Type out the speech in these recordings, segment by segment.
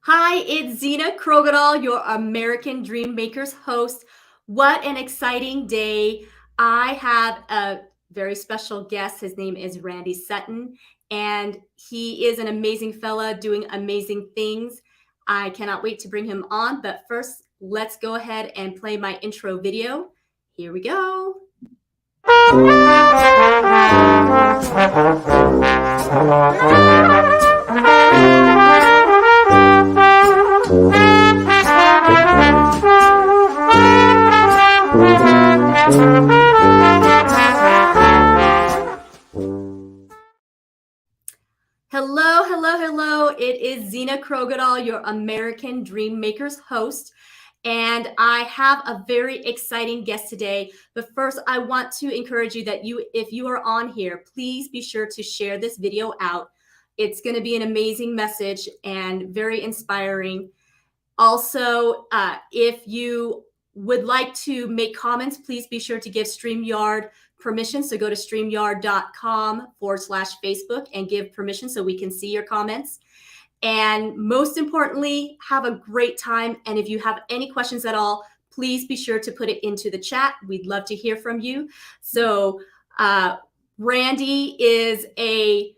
Hi, it's Zena Krogadal, your American Dream Makers host. What an exciting day. I have a very special guest. His name is Randy Sutton, and he is an amazing fella doing amazing things. I cannot wait to bring him on, but first, let's go ahead and play my intro video. Here we go. Hello, hello, hello. It is Zena Krogadal, your American Dream Makers host. And I have a very exciting guest today. But first, I want to encourage you that if you are on here, please be sure to share this video out. It's going to be an amazing message and very inspiring. Also, if you would like to make comments, please be sure to give StreamYard permission. So go to streamyard.com/Facebook and give permission so we can see your comments. And most importantly, have a great time. And if you have any questions at all, please be sure to put it into the chat. We'd love to hear from you. So Randy is a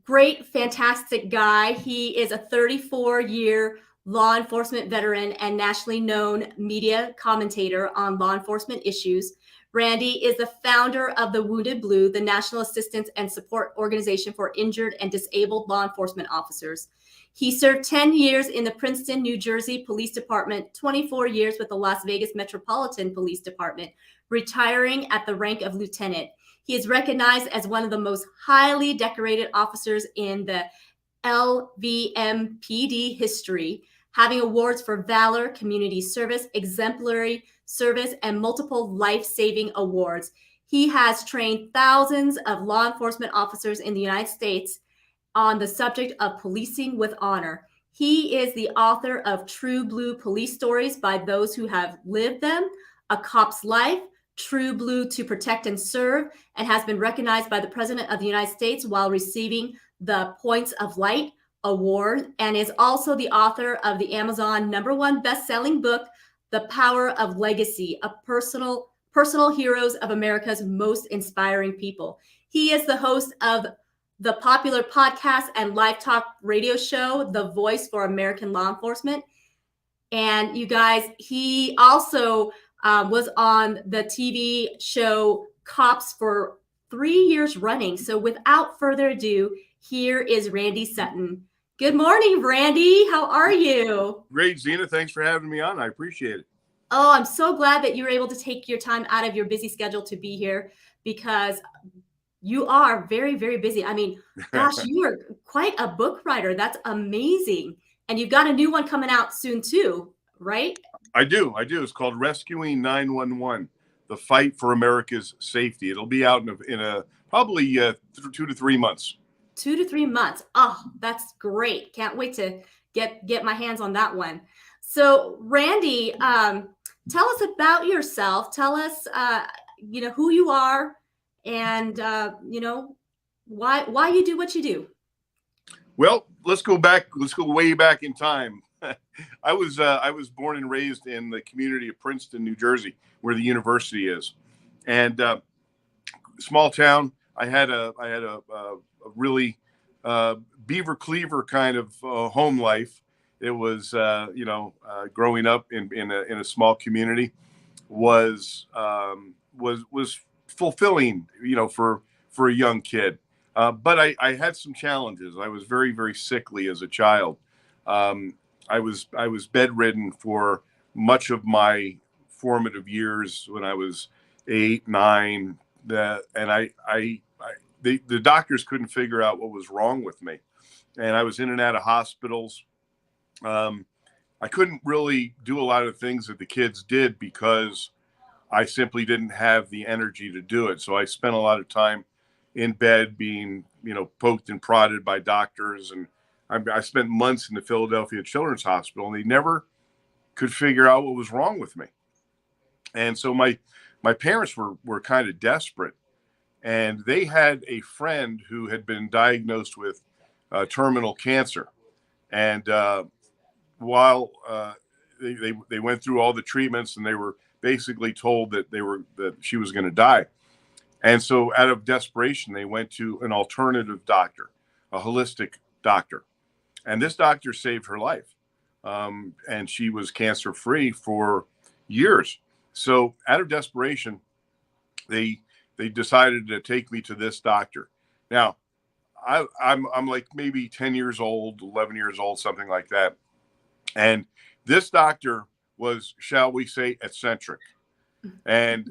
great, fantastic guy. He is a 34-year law enforcement veteran and nationally known media commentator on law enforcement issues. Randy is the founder of the Wounded Blue, the national assistance and support organization for injured and disabled law enforcement officers. He served 10 years in the Princeton, New Jersey Police Department, 24 years with the Las Vegas Metropolitan Police Department, retiring at the rank of lieutenant. He is recognized as one of the most highly decorated officers in the LVMPD history, having awards for valor, community service, exemplary service, and multiple life-saving awards. He has trained thousands of law enforcement officers in the United States on the subject of policing with honor. He is the author of True Blue Police Stories by Those Who Have Lived Them, A Cop's Life, True Blue to Protect and Serve, and has been recognized by the President of the United States while receiving the Points of Light Award, and is also the author of the Amazon #1 best-selling book, The Power of Legacy, a personal heroes of America's most inspiring people. He is the host of the popular podcast and live talk radio show, The Voice for American Law Enforcement. And you guys, he also was on the TV show Cops for 3 years running. So without further ado, here is Randy Sutton. Good morning, Randy. How are you? Great, Zena. Thanks for having me on. I appreciate it. Oh, I'm so glad that you were able to take your time out of your busy schedule to be here, because you are very, very busy. I mean, gosh, you are quite a book writer. That's amazing. And you've got a new one coming out soon too, right? I do. It's called Rescuing 911, The Fight for America's Safety. It'll be out in a probably 2 to 3 months. 2 to 3 months. Oh, that's great. Can't wait to get my hands on that one. So Randy, tell us about yourself. Tell us, who you are and, why you do what you do. Well, let's go back. Let's go way back in time. I was born and raised in the community of Princeton, New Jersey, where the university is, and small town. I had a really beaver cleaver kind of home life. It was growing up in a small community was fulfilling, for a young kid. But I had some challenges. I was very, very sickly as a child. I was bedridden for much of my formative years when I was 8, 9. The doctors couldn't figure out what was wrong with me, and I was in and out of hospitals. I couldn't really do a lot of things that the kids did because I simply didn't have the energy to do it. So I spent a lot of time in bed being, poked and prodded by doctors. And I spent months in the Philadelphia Children's Hospital, and they never could figure out what was wrong with me. And so my parents were kind of desperate, and they had a friend who had been diagnosed with terminal cancer. And while they went through all the treatments, and they were basically told that she was going to die. And so, out of desperation, they went to an alternative doctor, a holistic doctor, and this doctor saved her life. And she was cancer free for years. So, out of desperation, they they decided to take me to this doctor. Now, I'm like maybe 10 years old, 11 years old, something like that. And this doctor was, shall we say, eccentric. And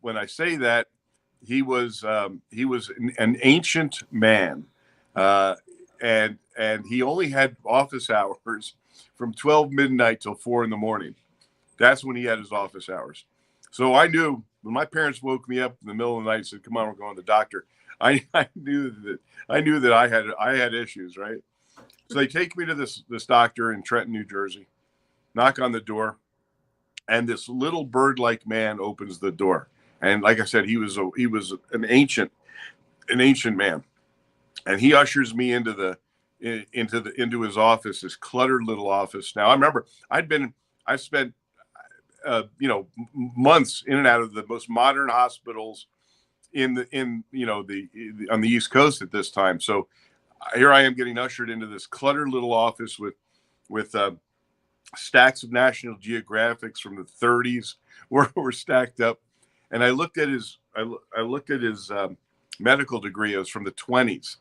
when I say that, he was an ancient man, uh, and he only had office hours from 12 midnight till 4 in the morning. That's when he had his office hours. So I knew when my parents woke me up in the middle of the night and said, "Come on, we're going to the doctor." I knew that I had issues, right? So they take me to this doctor in Trenton, New Jersey. Knock on the door, and this little bird-like man opens the door. And like I said, he was an ancient man, and he ushers me into his office, this cluttered little office. Now I remember I spent months in and out of the most modern hospitals in on the East Coast at this time. So here I am getting ushered into this cluttered little office with stacks of National Geographics from the 30s were stacked up, and I looked at his medical degree. It was from the 20s,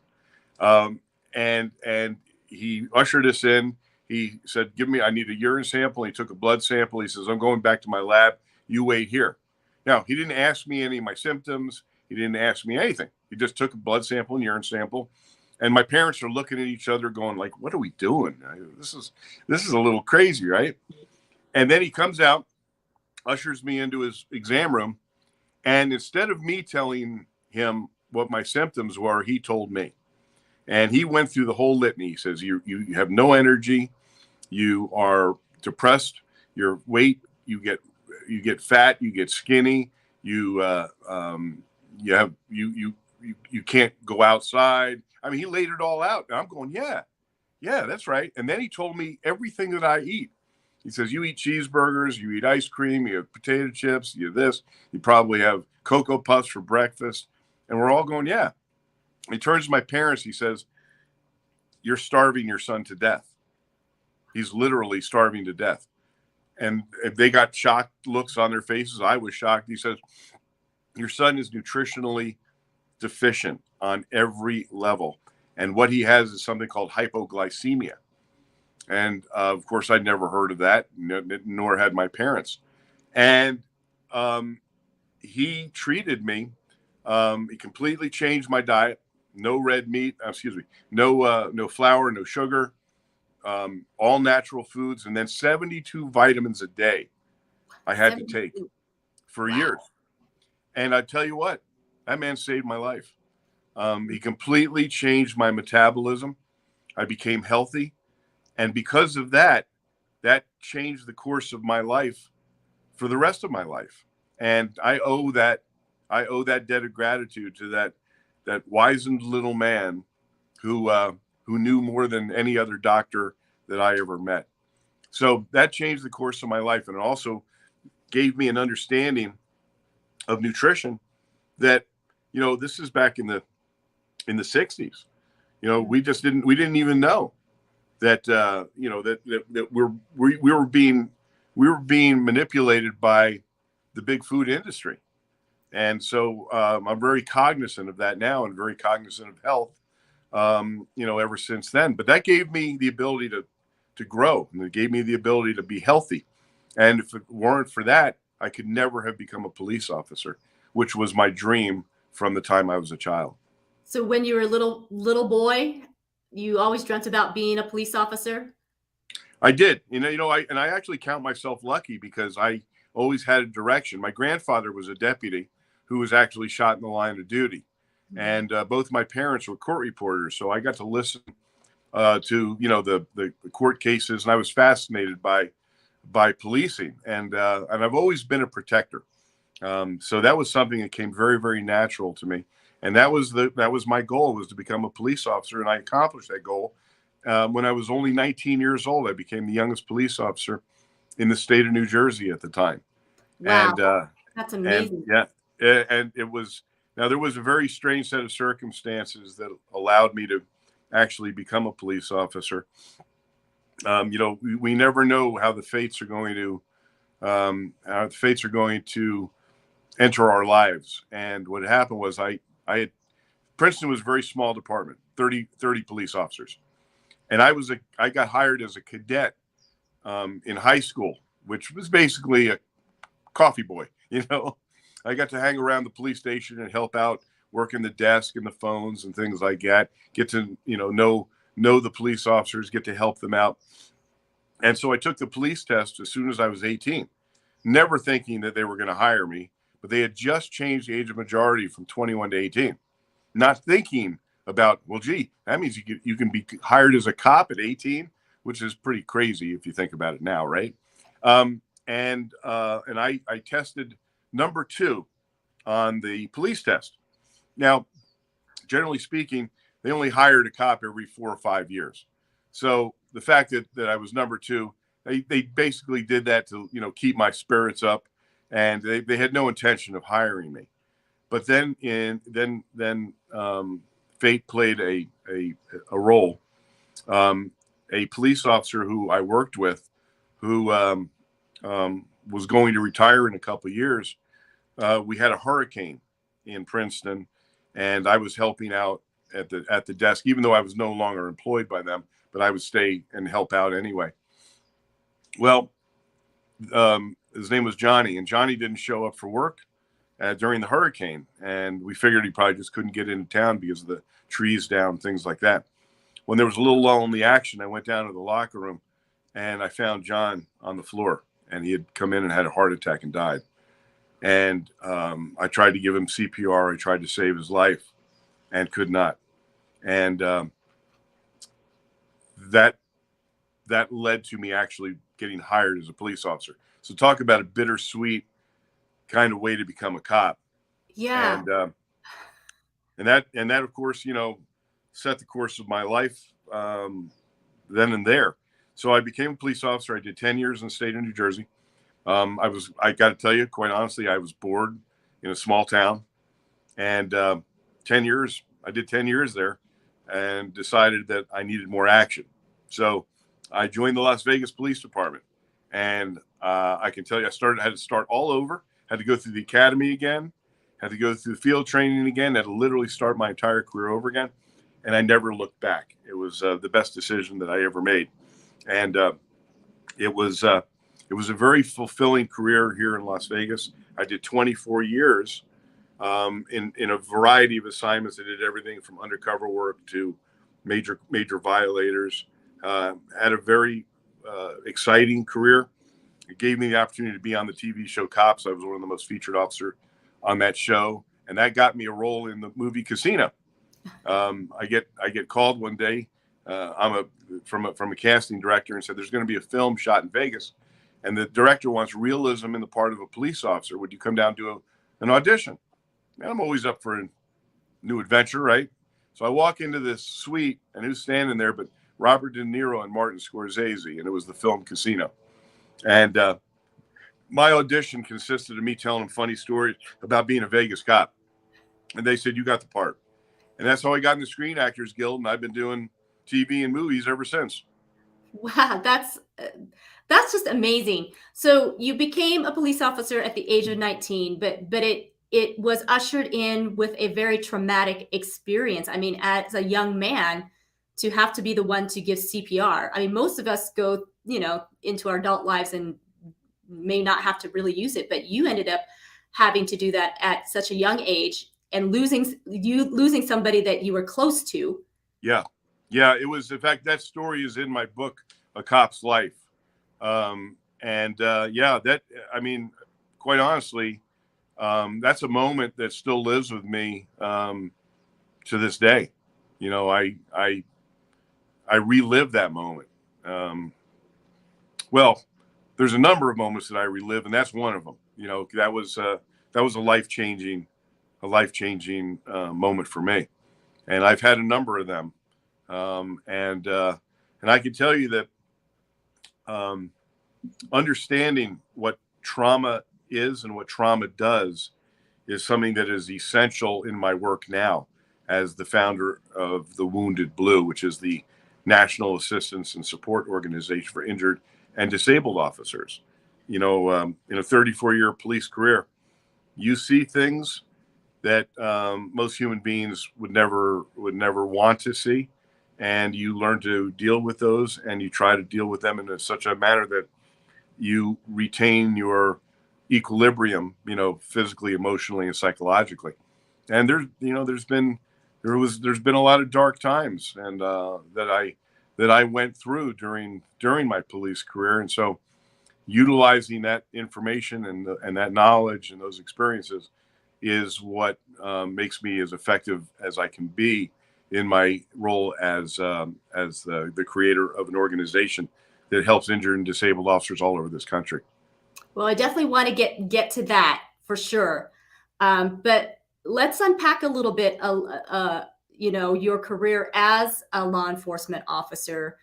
and he ushered us in. He said, I need a urine sample. He took a blood sample. He says, "I'm going back to my lab. You wait here." Now, he didn't ask me any of my symptoms. He didn't ask me anything. He just took a blood sample and urine sample. And my parents are looking at each other going like, "What are we doing? This is a little crazy, right?" And then he comes out, ushers me into his exam room. And instead of me telling him what my symptoms were, he told me. And he went through the whole litany. He says, you have no energy. You are depressed. Your weight, you get fat. You get skinny. You can't go outside. I mean, he laid it all out. And I'm going, yeah, that's right. And then he told me everything that I eat. He says, you eat cheeseburgers, you eat ice cream, you have potato chips, you have this, you probably have Cocoa Puffs for breakfast. And we're all going, yeah. He turns to my parents. He says, "You're starving your son to death. He's literally starving to death." And they got shocked looks on their faces. I was shocked. He says, "Your son is nutritionally deficient on every level. And what he has is something called hypoglycemia." And of course, I'd never heard of that, nor had my parents. And he treated me. He completely changed my diet. No red meat. Excuse me. No flour. No sugar. All natural foods, and then 72 vitamins a day I had to take for years. And I tell you what, that man saved my life. He completely changed my metabolism. I became healthy. And because of that, that changed the course of my life for the rest of my life. And I owe that debt of gratitude to that wizened little man who knew more than any other doctor that I ever met. So that changed the course of my life, and it also gave me an understanding of nutrition that, this is back in the 60s. We didn't even know that we were being manipulated by the big food industry. And so I'm very cognizant of that now, and very cognizant of health, ever since then. But that gave me the ability to grow, and it gave me the ability to be healthy. And if it weren't for that, I could never have become a police officer, which was my dream from the time I was a child. So when you were a little boy, you always dreamt about being a police officer? I did, I actually count myself lucky because I always had a direction. My grandfather was a deputy who was actually shot in the line of duty, and both my parents were court reporters, so I got to listen to the court cases, and I was fascinated by policing, and I've always been a protector. So that was something that came very, very natural to me, and that was my goal, was to become a police officer, and I accomplished that goal When I was only 19 years old, I became the youngest police officer in the state of New Jersey at the time. Wow, And that's and amazing. yeah, and it was, now there was a very strange set of circumstances that allowed me to actually become a police officer. We never know how the fates are going to enter our lives. And what happened was I had, Princeton was a very small department, 30 police officers. And I got hired as a cadet in high school, which was basically a coffee boy. I got to hang around the police station and help out, working the desk and the phones and things like that. Get to know the police officers, get to help them out. And so I took the police test as soon as I was 18, never thinking that they were going to hire me. But they had just changed the age of majority from 21 to 18, not thinking about, well, gee, that means you can be hired as a cop at 18, which is pretty crazy if you think about it now, right? And I tested number 2 on the police test. Now, generally speaking, they only hired a cop every 4 or 5 years. So the fact that I was number 2, they basically did that to keep my spirits up, and they had no intention of hiring me. But then fate played a role. A police officer who I worked with, who was going to retire in a couple of years, we had a hurricane in Princeton, and I was helping out at the desk, even though I was no longer employed by them, but I would stay and help out anyway. Well, his name was Johnny, and Johnny didn't show up for work during the hurricane, and we figured he probably just couldn't get into town because of the trees down, things like that. When there was a little lull in the action, I went down to the locker room, and I found John on the floor, and he had come in and had a heart attack and died. And I tried to give him CPR. I tried to save his life, and could not. And that led to me actually getting hired as a police officer. So talk about a bittersweet kind of way to become a cop. Yeah. And that of course set the course of my life then and there. So I became a police officer. I did 10 years in the state of New Jersey. I got to tell you, quite honestly, I was bored in a small town, and 10 years, I did 10 years there, and decided that I needed more action. So I joined the Las Vegas Police Department, and I can tell you, had to start all over, had to go through the academy again, had to go through field training again, had to literally start my entire career over again, and I never looked back. It was the best decision that I ever made, and it was a very fulfilling career here in Las Vegas. I did 24 years in a variety of assignments. I did everything from undercover work to major violators. Had a very exciting career. It gave me the opportunity to be on the TV show Cops. I was one of the most featured officer on that show, and that got me a role in the movie Casino. I get called one day. From a casting director, and said, "There's going to be a film shot in Vegas, and the director wants realism in the part of a police officer. Would you come down and do an audition?" And I'm always up for a new adventure, right? So I walk into this suite, and who's standing there but Robert De Niro and Martin Scorsese, and it was the film Casino. And my audition consisted of me telling them funny stories about being a Vegas cop. And they said, "You got the part." And that's how I got in the Screen Actors Guild, and I've been doing TV and movies ever since. Wow, that's just amazing. So you became a police officer at the age of 19, but it was ushered in with a very traumatic experience. I mean, as a young man, to have to be the one to give CPR. I mean, most of us go, into our adult lives and may not have to really use it, but you ended up having to do that at such a young age and losing somebody that you were close to. Yeah. Yeah. It was, in fact, that story is in my book, A Cop's Life. I mean, quite honestly, that's a moment that still lives with me to this day. I relive that moment. Well, there's a number of moments that I relive, and that's one of them. That was a life-changing moment for me, and I've had a number of them. And I can tell you that um, understanding what trauma is and what trauma does is something that is essential in my work now as the founder of the Wounded Blue, which is the National Assistance and Support Organization for Injured and Disabled Officers. In a 34-year police career, you see things that most human beings would never want to see, and you learn to deal with those, and you try to deal with them in such a manner that you retain your equilibrium, physically, emotionally, and psychologically. And there's been a lot of dark times, and that I went through during my police career, and so utilizing that information and that knowledge and those experiences is what makes me as effective as I can be in my role as the creator of an organization that helps injured and disabled officers all over this country. Well, I definitely want to get to that for sure. But let's unpack a little bit, your career as a law enforcement officer.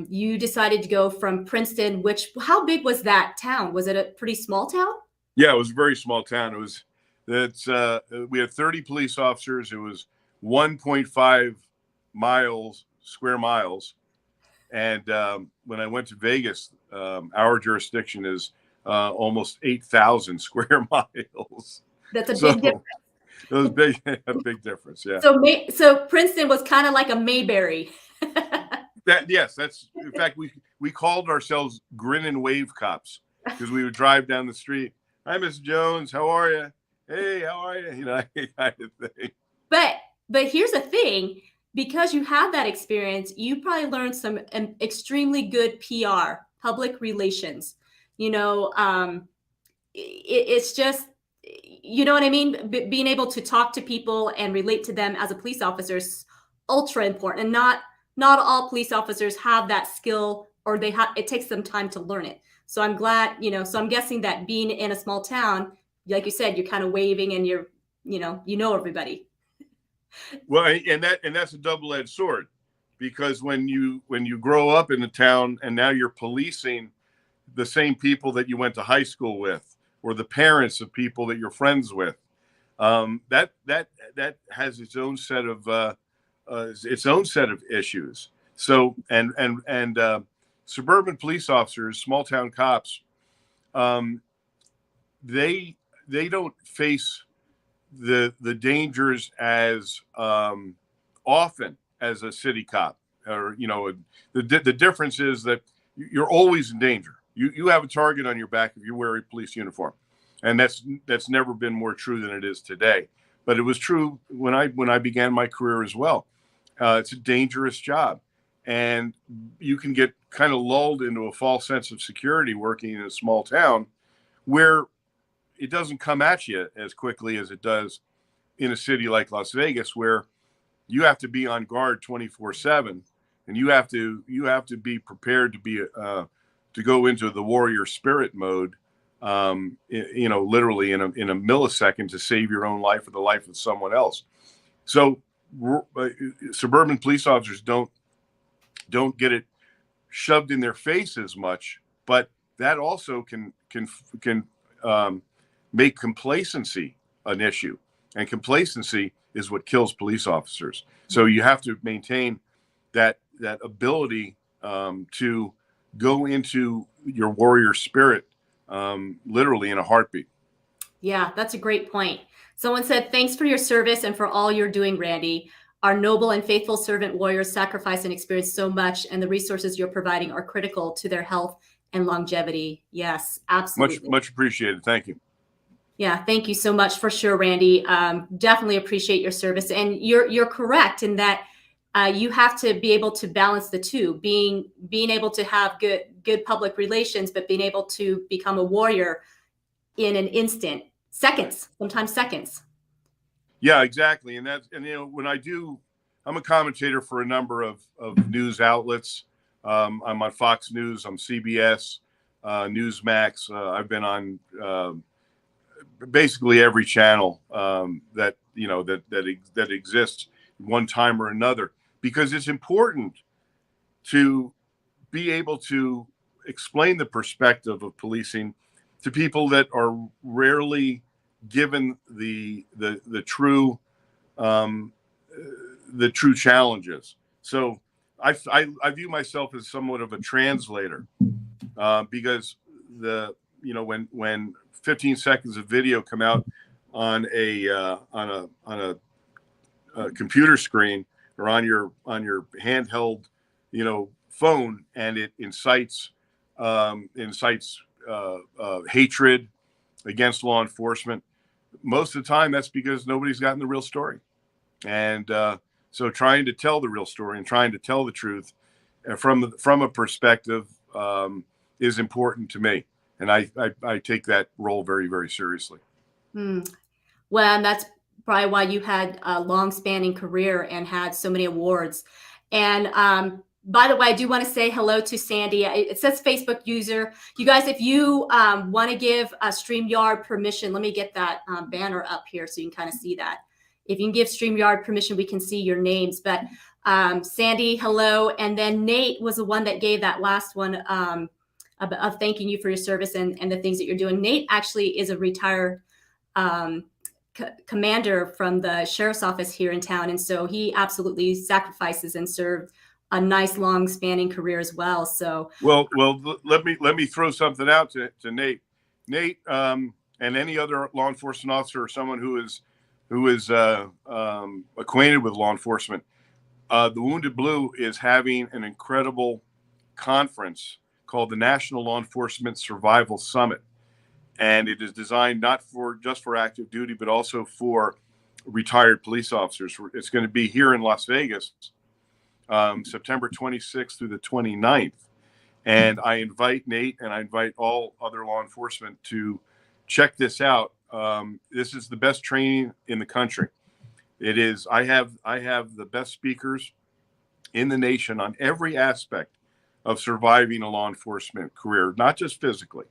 You decided to go from Princeton, how big was that town? Was it a pretty small town? Yeah, it was a very small town. We had 30 police officers. It was 1.5 square miles. And when I went to Vegas, our jurisdiction is almost 8,000 square miles. That's a big difference. It was a big difference. Yeah. So Princeton was kind of like a Mayberry. That's in fact we called ourselves grin and wave cops because we would drive down the street. Hi, Miss Jones. How are you? Hey, how are you? Kind of thing. But here's the thing. Because you had that experience, you probably learned some extremely good PR, public relations. It's just, you know what I mean? Being able to talk to people and relate to them as a police officer is ultra important. And not all police officers have that skill, or it takes them time to learn it. So I'm glad, so I'm guessing that being in a small town, like you said, you're kind of waving and you're, everybody. Well, and that's a double-edged sword, because when you grow up in a town and now you're policing the same people that you went to high school with, or the parents of people that you're friends with, that has its own set of issues. So and suburban police officers, small town cops, they don't face the dangers as often as a city cop, or the difference is that you're always in danger. You have a target on your back if you wear a police uniform, and that's never been more true than it is today. But it was true when I began my career as well. It's a dangerous job, and you can get kind of lulled into a false sense of security working in a small town where it doesn't come at you as quickly as it does in a city like Las Vegas, where you have to be on guard 24/7, and you have to be prepared to go into the warrior spirit mode, literally in a millisecond, to save your own life or the life of someone else. So suburban police officers don't get it shoved in their face as much, but that also can make complacency an issue, and complacency is what kills police officers. So you have to maintain that ability to go into your warrior spirit, literally in a heartbeat. Yeah, that's a great point. Someone said, "Thanks for your service and for all you're doing, Randy. Our noble and faithful servant warriors sacrifice and experience so much, and the resources you're providing are critical to their health and longevity." Yes, absolutely. Much appreciated. Thank you. Yeah, thank you so much for sure, Randy. Definitely appreciate your service, and you're correct in that you have to be able to balance the two, being able to have good public relations, but being able to become a warrior in an instant, sometimes seconds. Yeah, exactly. And I'm a commentator for a number of news outlets. I'm on Fox News, I'm CBS, Newsmax. I've been on basically every channel that exists one time or another, because it's important to be able to explain the perspective of policing to people that are rarely given the true the true challenges. So I view myself as somewhat of a translator, because when 15 seconds of video come out on a computer screen or on your handheld phone, and it incites hatred against law enforcement, most of the time that's because nobody's gotten the real story. And so trying to tell the real story and trying to tell the truth from a perspective is important to me. And I take that role very, very seriously. Well, and that's probably why you had a long spanning career and had so many awards. And by the way, I do want to say hello to Sandy. It says Facebook user. You guys, if you want to give a StreamYard permission, let me get that banner up here so you can kind of see that. If you can give StreamYard permission, we can see your names. But Sandy, hello. And then Nate was the one that gave that last one of thanking you for your service and the things that you're doing. Nate actually is a retired commander from the sheriff's office here in town. And so he absolutely sacrifices and served a nice long spanning career as well. So well, let me throw something out to Nate. Nate, and any other law enforcement officer or someone who is acquainted with law enforcement, the Wounded Blue is having an incredible conference called the National Law Enforcement Survival Summit. And it is designed not just for active duty, but also for retired police officers. It's going to be here in Las Vegas, September 26th through the 29th. And I invite Nate and I invite all other law enforcement to check this out. This is the best training in the country. It is. I have the best speakers in the nation on every aspect of surviving a law enforcement career, not just physically,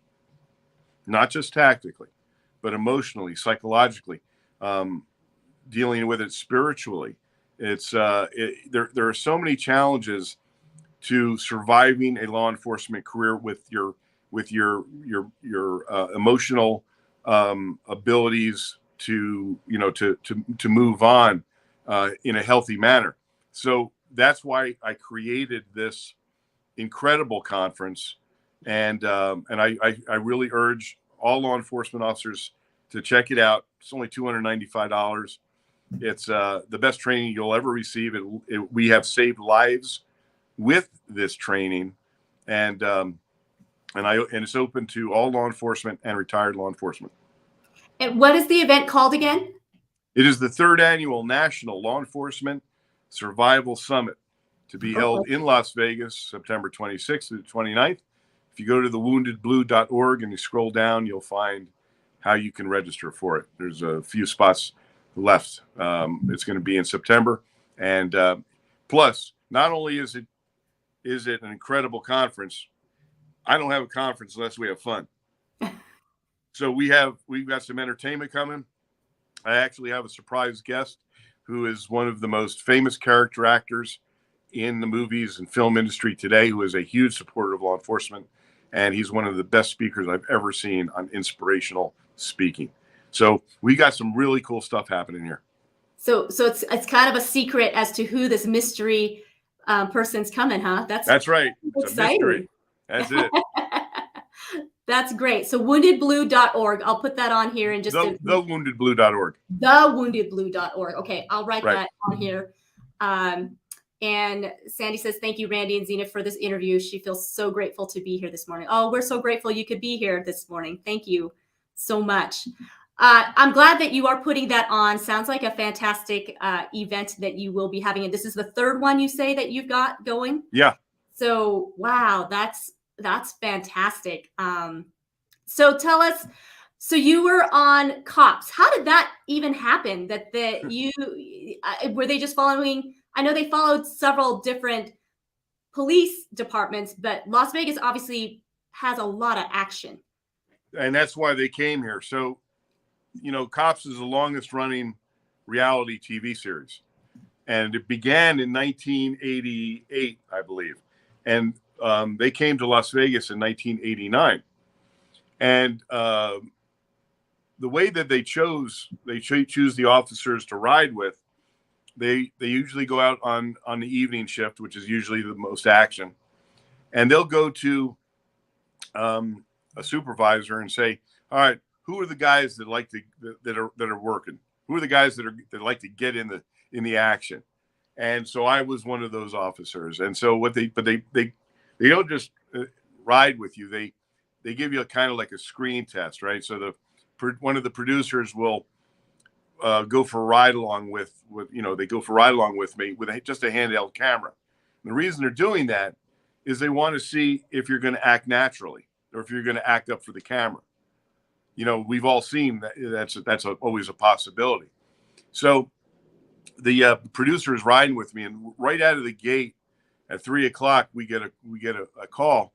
not just tactically, but emotionally, psychologically, dealing with it spiritually. It's there are so many challenges to surviving a law enforcement career with your emotional abilities to move on in a healthy manner. So that's why I created this incredible conference. And I really urge all law enforcement officers to check it out. It's only $295. It's the best training you'll ever receive. We have saved lives with this training, and it's open to all law enforcement and retired law enforcement. And what is the event called again? It is the 3rd annual National Law Enforcement Survival Summit, to be held in Las Vegas, September 26th to the 29th. If you go to thewoundedblue.org and you scroll down, you'll find how you can register for it. There's a few spots left. It's going to be in September. And plus, not only is it an incredible conference, I don't have a conference unless we have fun. So we've got some entertainment coming. I actually have a surprise guest who is one of the most famous character actors in the movies and film industry today, who is a huge supporter of law enforcement. And he's one of the best speakers I've ever seen on inspirational speaking. So we got some really cool stuff happening here. So it's kind of a secret as to who this mystery person's coming, huh? That's right. It's exciting. A mystery. That's it. That's great. So woundedblue.org. I'll put that on here in just thewoundedblue.org. Thewoundedblue.org. Okay, I'll write that on here. And Sandy says, thank you, Randy and Zena, for this interview. She feels so grateful to be here this morning. Oh, we're so grateful you could be here this morning. Thank you so much. I'm glad that you are putting that on. Sounds like a fantastic event that you will be having. And this is the 3rd one you say that you've got going? Yeah. So, wow, that's fantastic. So tell us, so you were on Cops. How did that even happen? Were they just following? I know they followed several different police departments, but Las Vegas obviously has a lot of action. And that's why they came here. So, Cops is the longest running reality TV series. And it began in 1988, I believe. and they came to Las Vegas in 1989. And the way that they choose the officers to ride with, they usually go out on the evening shift, which is usually the most action, and they'll go to a supervisor and say, "All right, who are the guys that like to that are working? Who are the guys that like to get in the action?" And so I was one of those officers. And so they don't just ride with you. They give you a kind of like a screen test, right? So one of the producers will go for a ride along with they go for a ride along with me with just a handheld camera. And the reason they're doing that is they want to see if you're going to act naturally or if you're going to act up for the camera. We've all seen that's always a possibility. So the producer is riding with me, and right out of the gate at 3:00 we get a call,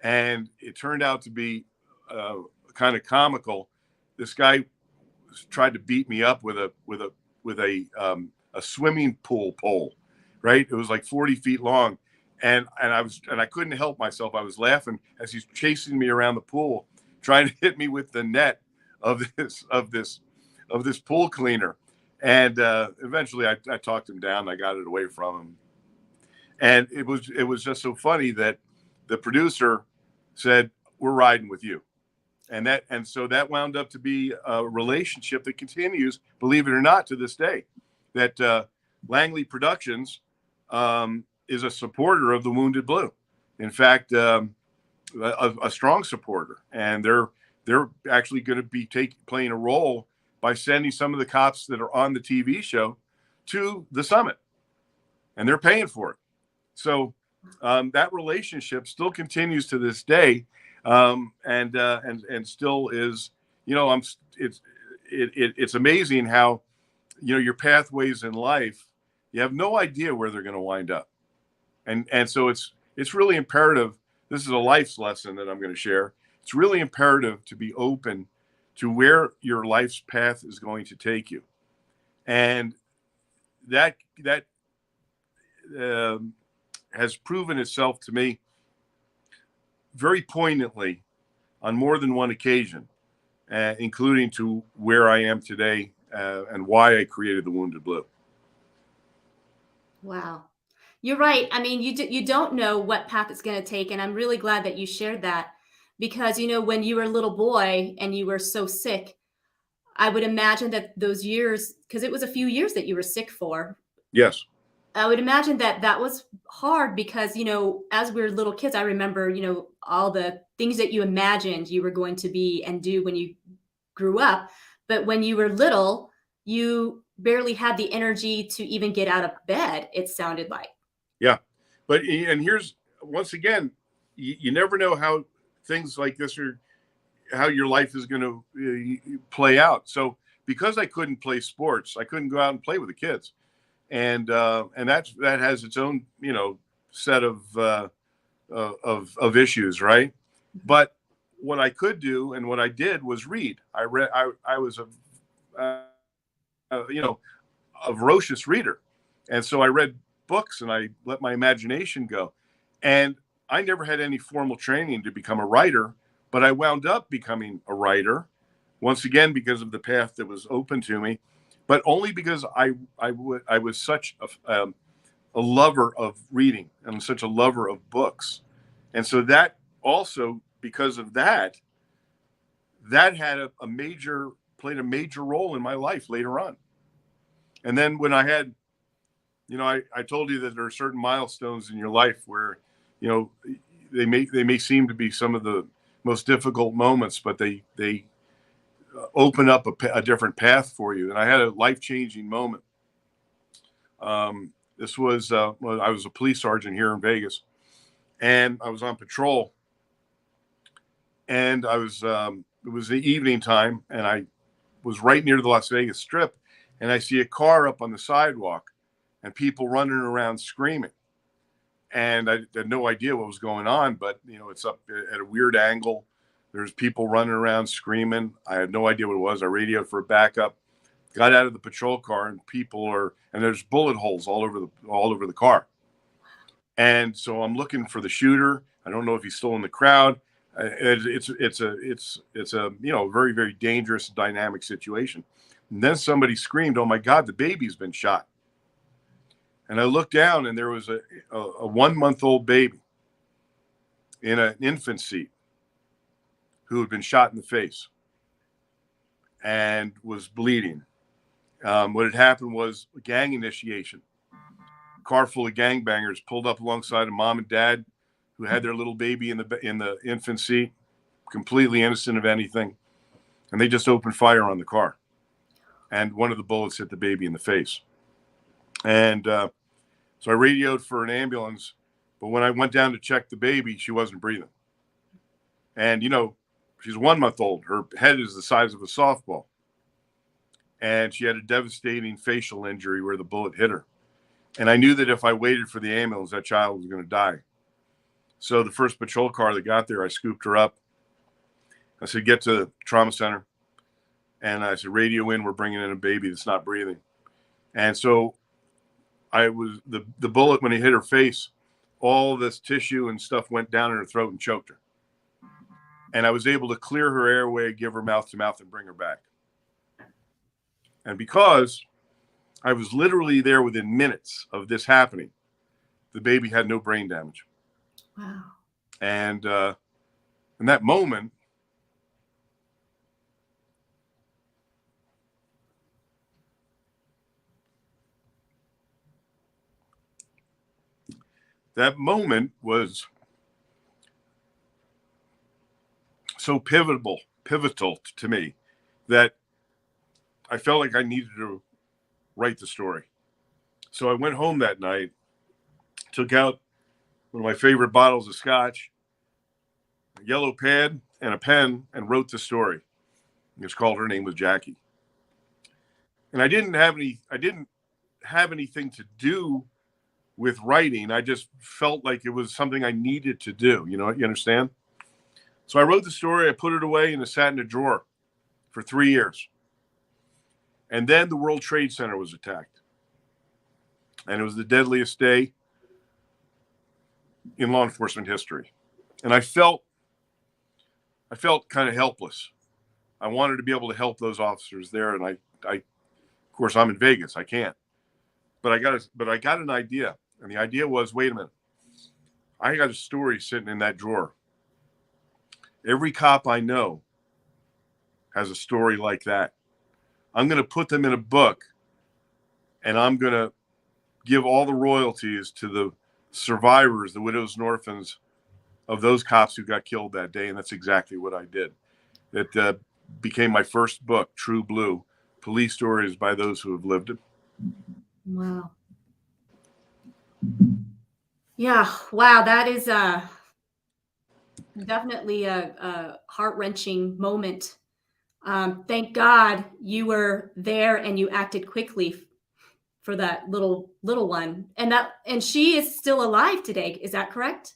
and it turned out to be kind of comical. This guy tried to beat me up with a swimming pool pole, right? It was like 40 feet long, and I couldn't help myself. I was laughing as he's chasing me around the pool, trying to hit me with the net of this pool cleaner. And eventually I talked him down. I got it away from him. And it was just so funny that the producer said, "We're riding with you." And so that wound up to be a relationship that continues, believe it or not, to this day. That Langley Productions is a supporter of the Wounded Blue. In fact, a strong supporter. And they're actually going to be playing a role by sending some of the cops that are on the TV show to the summit, and they're paying for it. So that relationship still continues to this day, and still is. It's amazing how your pathways in life, you have no idea where they're going to wind up, and so it's really imperative. This is a life's lesson that I'm going to share. It's really imperative to be open to where your life's path is going to take you. And that has proven itself to me very poignantly on more than one occasion, including to where I am today and why I created the Wounded Blue. Wow. You're right. I mean, you don't know what path it's going to take, and I'm really glad that you shared that because when you were a little boy and you were so sick, I would imagine that those years, because it was a few years that you were sick for. Yes. I would imagine that that was hard because, as we were little kids, I remember, all the things that you imagined you were going to be and do when you grew up. But when you were little, you barely had the energy to even get out of bed, it sounded like. Yeah. And here's, once again, you never know how things like this are, how your life is going to play out. So because I couldn't play sports, I couldn't go out and play with the kids. And that has its own, set of issues. Right. But what I could do and what I did was read. I was a ferocious reader. And so I read books and I let my imagination go. And I never had any formal training to become a writer, but I wound up becoming a writer once again because of the path that was open to me, but only because I was such a lover of reading and such a lover of books. And so that also, because of that had played a major role in my life later on. And then when I had, I told you that there are certain milestones in your life where, they may seem to be some of the most difficult moments, but they open up a different path for you. And I had a life-changing moment. This was, I was a police sergeant here in Vegas, and I was on patrol, and it was the evening time, and I was right near the Las Vegas Strip, and I see a car up on the sidewalk and people running around screaming. And I had no idea what was going on, but it's up at a weird angle. There's people running around screaming. I had no idea what it was. I radioed for a backup, got out of the patrol car, and there's bullet holes all over the car. And so I'm looking for the shooter. I don't know if he's still in the crowd. It's a very, very dangerous, dynamic situation. And then somebody screamed, "Oh my God, the baby's been shot!" And I looked down, and there was a 1-month-old baby in an infant seat who had been shot in the face and was bleeding. What had happened was a gang initiation. A car full of gangbangers pulled up alongside a mom and dad who had their little baby in the infant seat, completely innocent of anything, and they just opened fire on the car. And one of the bullets hit the baby in the face. And so I radioed for an ambulance, but when I went down to check the baby, she wasn't breathing. And she's 1 month old. Her head is the size of a softball. And she had a devastating facial injury where the bullet hit her. And I knew that if I waited for the ambulance, that child was going to die. So the first patrol car that got there, I scooped her up. I said, "Get to the trauma center." And I said, "Radio in, we're bringing in a baby that's not breathing." And so the bullet, when it hit her face, all this tissue and stuff went down in her throat and choked her. And I was able to clear her airway, give her mouth to mouth, and bring her back. And because I was literally there within minutes of this happening, the baby had no brain damage. Wow. And in that moment, was so pivotal to me that I felt like I needed to write the story. So I went home that night, took out one of my favorite bottles of scotch, a yellow pad and a pen, and wrote the story. It's called Her Name Was Jackie. And I didn't have anything to do with writing. I just felt like it was something I needed to do. You understand? So I wrote the story, I put it away, and it sat in a drawer for 3 years. And then the World Trade Center was attacked. And it was the deadliest day in law enforcement history. And I felt kind of helpless. I wanted to be able to help those officers there. And I of course, I'm in Vegas. I can't. But I got an idea. And the idea was, wait a minute. I got a story sitting in that drawer. Every cop I know has a story like that. I'm going to put them in a book, and I'm going to give all the royalties to the survivors, the widows and orphans of those cops who got killed that day. And that's exactly what I did. It became my first book, True Blue, Police Stories by Those Who Have Lived It. Wow. Yeah. Wow. That is definitely a heart-wrenching moment. Thank God you were there and you acted quickly for that little one. And she is still alive today. Is that correct?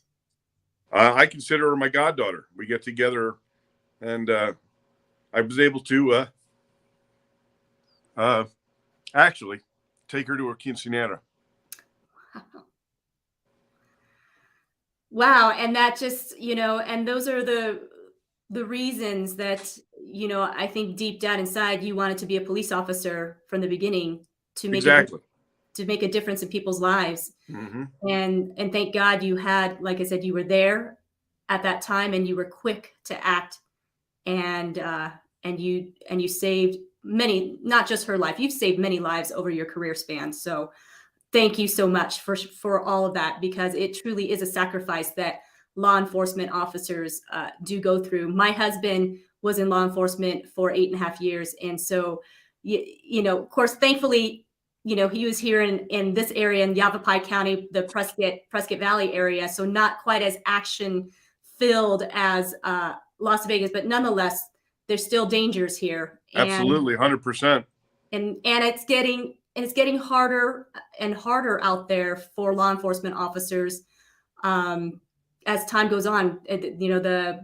I consider her my goddaughter. We get together, and I was able to actually take her to her quinceanera. Wow. And that just, and those are the reasons that, I think deep down inside you wanted to be a police officer from the beginning to make Exactly. to make a difference in people's lives. Mm-hmm. And thank God you had, like I said, you were there at that time and you were quick to act, and you saved many, not just her life, you've saved many lives over your career span. So thank you so much for all of that, because it truly is a sacrifice that law enforcement officers do go through. My husband was in law enforcement for 8.5 years. And so, of course, thankfully, he was here in this area in Yavapai County, the Prescott Valley area. So not quite as action filled as Las Vegas, but nonetheless, there's still dangers here. Absolutely. 100%. And it's getting harder and harder out there for law enforcement officers as time goes on. The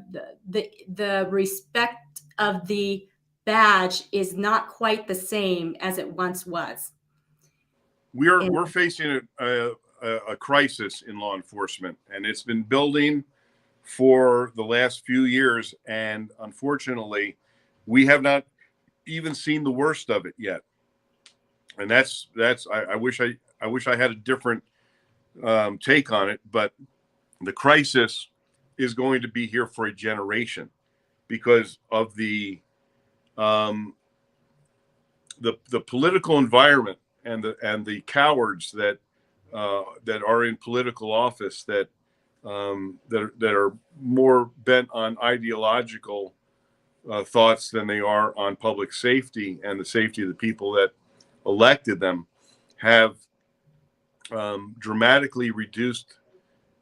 respect of the badge is not quite the same as it once was. We're facing a a crisis in law enforcement, and it's been building for the last few years. And unfortunately, we have not even seen the worst of it yet. And I wish I had a different take on it, but the crisis is going to be here for a generation because of um, the political environment and the cowards that are in political office that are more bent on ideological thoughts than they are on public safety and the safety of the people that elected them have dramatically reduced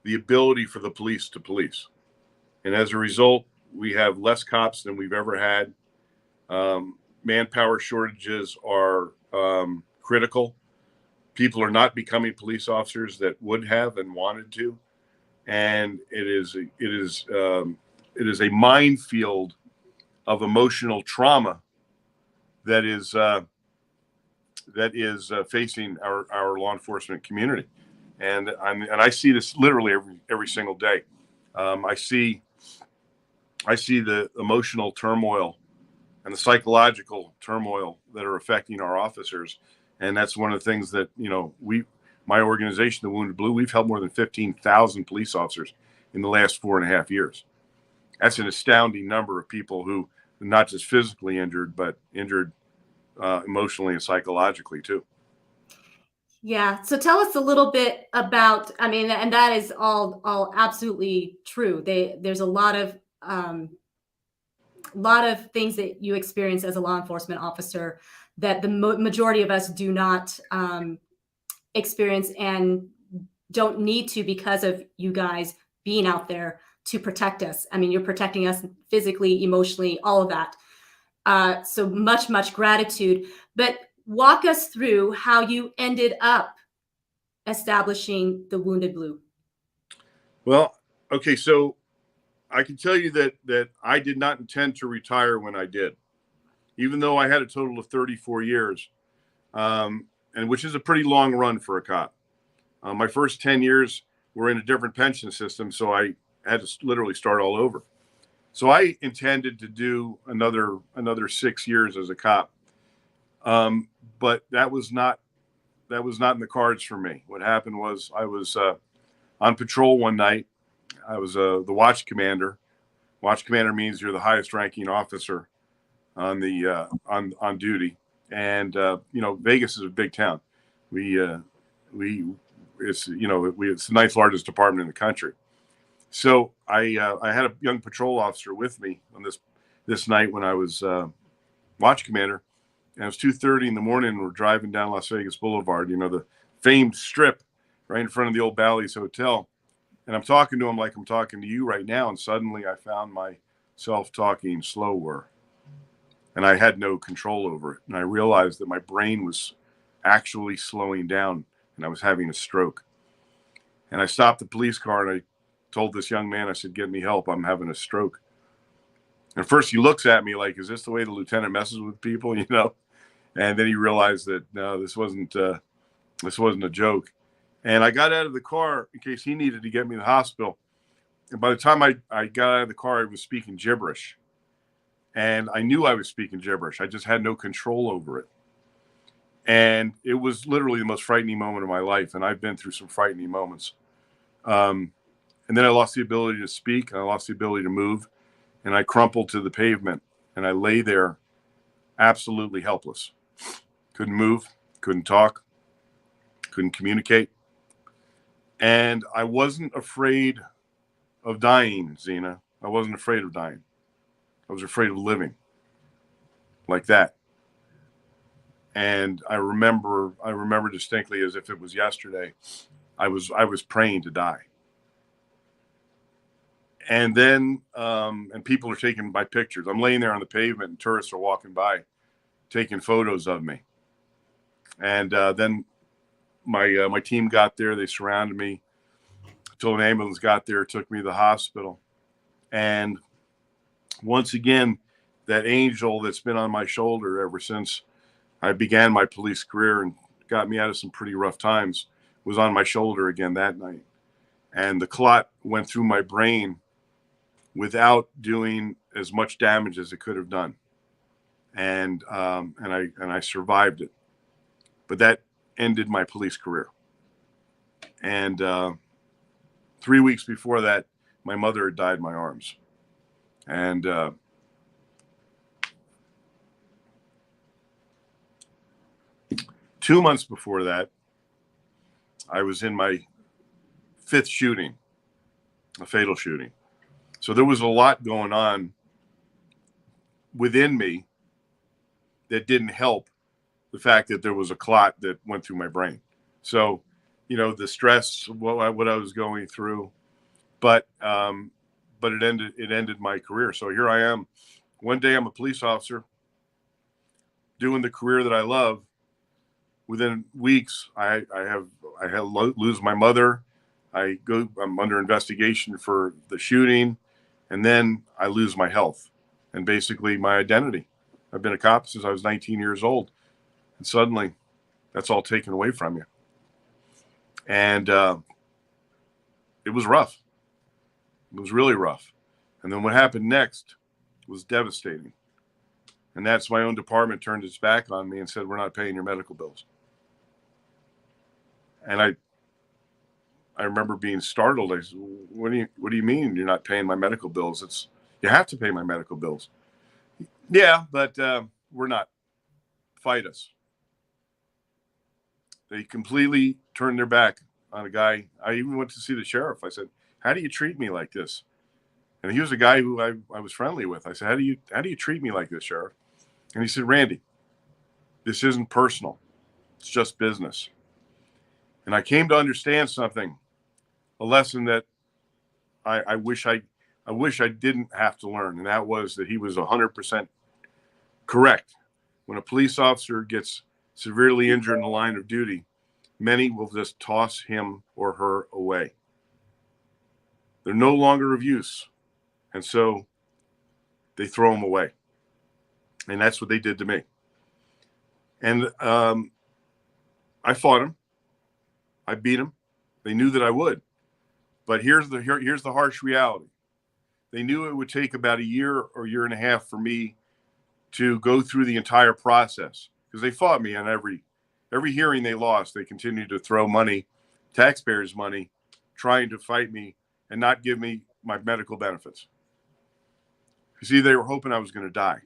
the ability for the police to police. And as a result, we have less cops than we've ever had. Manpower shortages are critical. People are not becoming police officers that would have and wanted to, and it is a minefield of emotional trauma that is facing our law enforcement community, and I see this literally every single day. I see the emotional turmoil and the psychological turmoil that are affecting our officers. And that's one of the things that, my organization, the Wounded Blue, we've helped more than 15,000 police officers in the last 4.5 years. That's an astounding number of people who are not just physically injured, but injured emotionally and psychologically too. Yeah. So tell us a little bit about, I mean, and that is all absolutely true. There's a lot of things that you experience as a law enforcement officer that the majority of us do not experience and don't need to because of you guys being out there to protect us. I mean, you're protecting us physically, emotionally, all of that. So much gratitude. But walk us through how you ended up establishing the Wounded Blue. Well, okay, so I can tell you that I did not intend to retire when I did, even though I had a total of 34 years, and which is a pretty long run for a cop. My first 10 years were in a different pension system, so I had to literally start all over. So I intended to do another 6 years as a cop, but that was not in the cards for me. What happened was I was on patrol one night. I was the watch commander. Watch commander means you're the highest ranking officer on the on duty. And Vegas is a big town. It's the ninth largest department in the country. So I had a young patrol officer with me on this night when I was watch commander, and it was 2:30 in the morning. And we're driving down Las Vegas Boulevard, the famed strip right in front of the old Bally's Hotel. And I'm talking to him like I'm talking to you right now. And suddenly I found myself talking slower, and I had no control over it. And I realized that my brain was actually slowing down and I was having a stroke. And I stopped the police car and I told this young man, I said, "Get me help. I'm having a stroke." And first he looks at me like, "Is this the way the lieutenant messes with people?" And then he realized that no, this wasn't a joke. And I got out of the car in case he needed to get me to the hospital. And by the time I got out of the car, I was speaking gibberish. And I knew I was speaking gibberish. I just had no control over it. And it was literally the most frightening moment of my life. And I've been through some frightening moments. And then I lost the ability to speak, and I lost the ability to move. And I crumpled to the pavement. And I lay there absolutely helpless. Couldn't move, couldn't talk, couldn't communicate. And I wasn't afraid of dying, Zena. I wasn't afraid of dying. I was afraid of living like that. And I remember distinctly as if it was yesterday, I was praying to die. And then, and people are taking my pictures. I'm laying there on the pavement and tourists are walking by, taking photos of me. And then my team got there. They surrounded me until an ambulance got there, took me to the hospital. And once again, that angel that's been on my shoulder ever since I began my police career and got me out of some pretty rough times was on my shoulder again that night. And the clot went through my brain without doing as much damage as it could have done. And I survived it. But that ended my police career. And 3 weeks before that, my mother had died in my arms. And 2 months before that, I was in my 5th shooting, a fatal shooting. So there was a lot going on within me that didn't help the fact that there was a clot that went through my brain. So, the stress, what I was going through, but it ended my career. So here I am. One day I'm a police officer doing the career that I love. Within weeks, I lose my mother. I'm under investigation for the shooting, and then I lose my health and basically my identity. I've been a cop since I was 19 years old, and suddenly that's all taken away from you. And it was rough. It was really rough. And then what happened next was devastating. And that's my own department turned its back on me and said, "We're not paying your medical bills." And I remember being startled. I said, what do you mean you're not paying my medical bills? You have to pay my medical bills. Yeah, but we're not. Fight us. They completely turned their back on a guy. I even went to see the sheriff. I said, "How do you treat me like this?" And he was a guy who I was friendly with. I said, how do you treat me like this, Sheriff? And he said, "Randy, this isn't personal. It's just business." And I came to understand something, a lesson that I wish I didn't have to learn. And that was that he was 100% correct. When a police officer gets severely injured in the line of duty, many will just toss him or her away. They're no longer of use. And so they throw him away. And that's what they did to me. And I fought him. I beat him. They knew that I would. But here's the harsh reality. They knew it would take about a year or year and a half for me to go through the entire process, because they fought me on every hearing they lost. They continued to throw money, taxpayers' money, trying to fight me and not give me my medical benefits. You see, they were hoping I was going to die.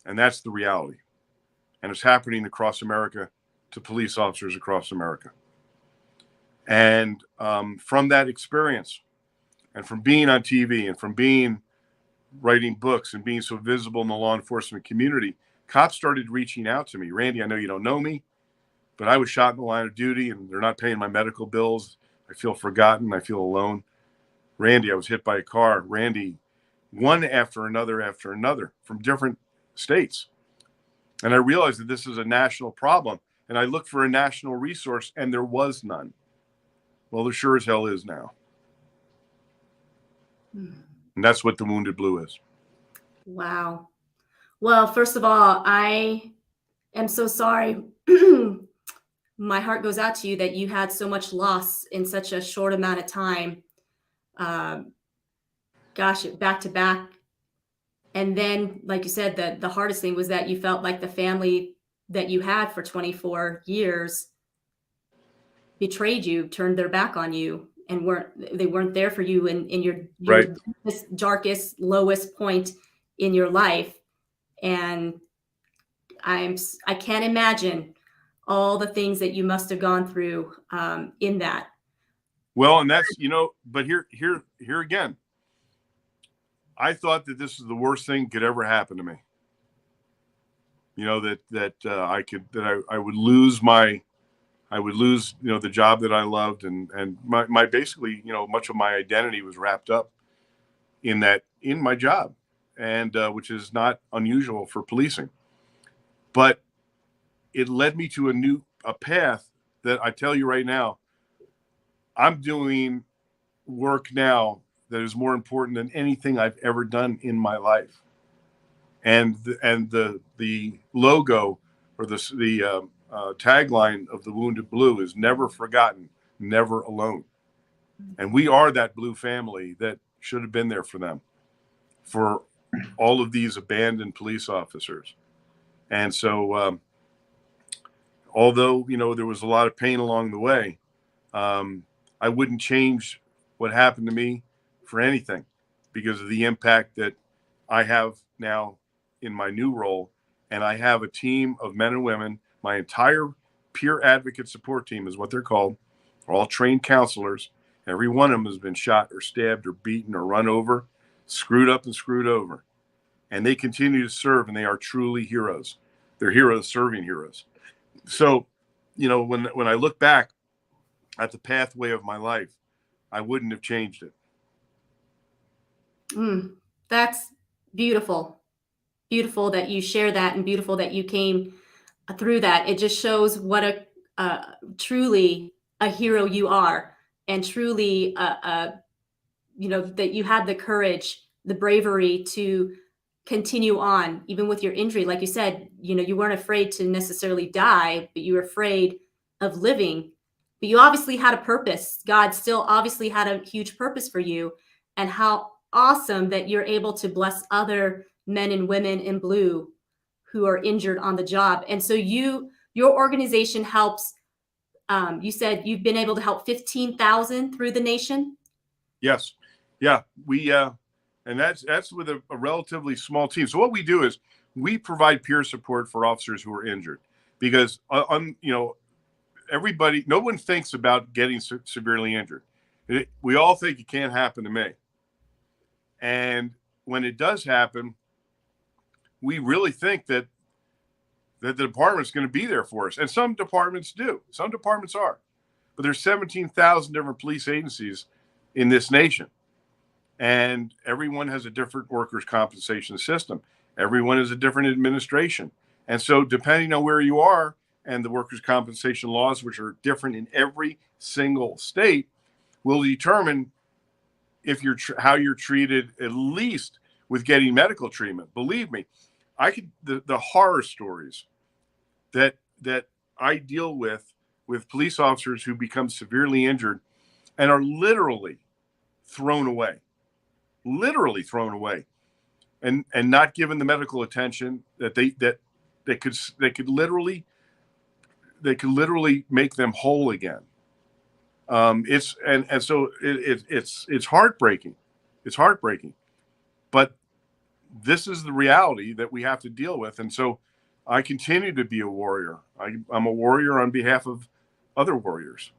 And that's the reality. And it's happening across America to police officers across America. And from that experience and from being on TV and from writing books and being so visible in the law enforcement community, cops started reaching out to me. "Randy, I know you don't know me, but I was shot in the line of duty and they're not paying my medical bills. I feel forgotten. I feel alone. Randy, I was hit by a car. Randy," one after another from different states. And I realized that this is a national problem. And I looked for a national resource and there was none. Well, there sure as hell is now. And that's what the Wounded Blue is. Wow. Well, first of all, I am so sorry. My heart goes out to you that you had so much loss in such a short amount of time. Gosh, back to back. And then, like you said, the hardest thing was that you felt like the family that you had for 24 years betrayed you, turned their back on you, and weren't there for you in your Right. darkest, lowest point in your life. And I can't imagine all the things that you must have gone through in that. Well, and that's, but here again, I thought that this is the worst thing could ever happen to me. I would lose the job that I loved, and my basically, much of my identity was wrapped up in my job, and which is not unusual for policing. But it led me to a path that I tell you right now, I'm doing work now that is more important than anything I've ever done in my life. And the logo or the tagline of the Wounded Blue is never forgotten, never alone. And we are that blue family that should have been there for them, for all of these abandoned police officers. And so, although, there was a lot of pain along the way, I wouldn't change what happened to me for anything because of the impact that I have now in my new role. And I have a team of men and women. My entire peer advocate support team is what they're called. They're all trained counselors. Every one of them has been shot or stabbed or beaten or run over, screwed up and screwed over. And they continue to serve, and they are truly heroes. They're heroes serving heroes. So, when I look back at the pathway of my life, I wouldn't have changed it. That's beautiful. Beautiful that you share that, and beautiful that you came through that. It just shows what a truly a hero you are, and truly that you had the courage, the bravery to continue on even with your injury. Like you said, you weren't afraid to necessarily die, but you were afraid of living. But you obviously had a purpose. God still obviously had a huge purpose for you. And how awesome that you're able to bless other men and women in blue who are injured on the job. And so your organization helps. You said you've been able to help 15,000 through the nation. Yes. Yeah. We, and that's with a relatively small team. So what we do is we provide peer support for officers who are injured, because, everybody, no one thinks about getting severely injured. We all think it can't happen to me. And when it does happen, we really think that the department's going to be there for us. And some departments do. Some departments are. But there's 17,000 different police agencies in this nation. And everyone has a different workers' compensation system. Everyone has a different administration. And so depending on where you are and the workers' compensation laws, which are different in every single state, will determine if how you're treated, at least with getting medical treatment. Believe me, the horror stories that I deal with police officers who become severely injured and are literally thrown away, and not given the medical attention that they could literally make them whole again. It's heartbreaking. It's heartbreaking, but this is the reality that we have to deal with. And so I continue to be a warrior. I'm a warrior on behalf of other warriors.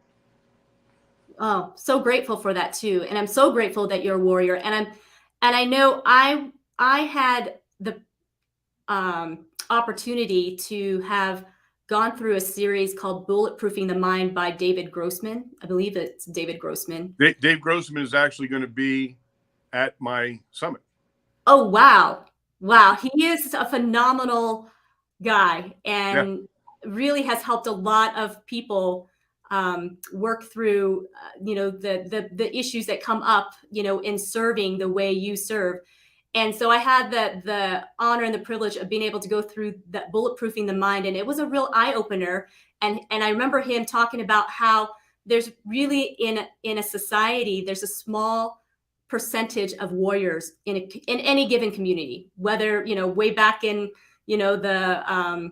Oh, so grateful for that too. And I'm so grateful that you're a warrior. And I know I had the opportunity to have gone through a series called Bulletproofing the Mind by David Grossman. I believe it's David Grossman. Dave Grossman is actually going to be at my summit. Oh, wow. Wow. He is a phenomenal guy, and really has helped a lot of people work through, the issues that come up, in serving the way you serve. And so I had the honor and the privilege of being able to go through that Bulletproofing the Mind. And it was a real eye opener. And I remember him talking about how there's really in a society, there's a small percentage of warriors in any given community, whether, way back in, the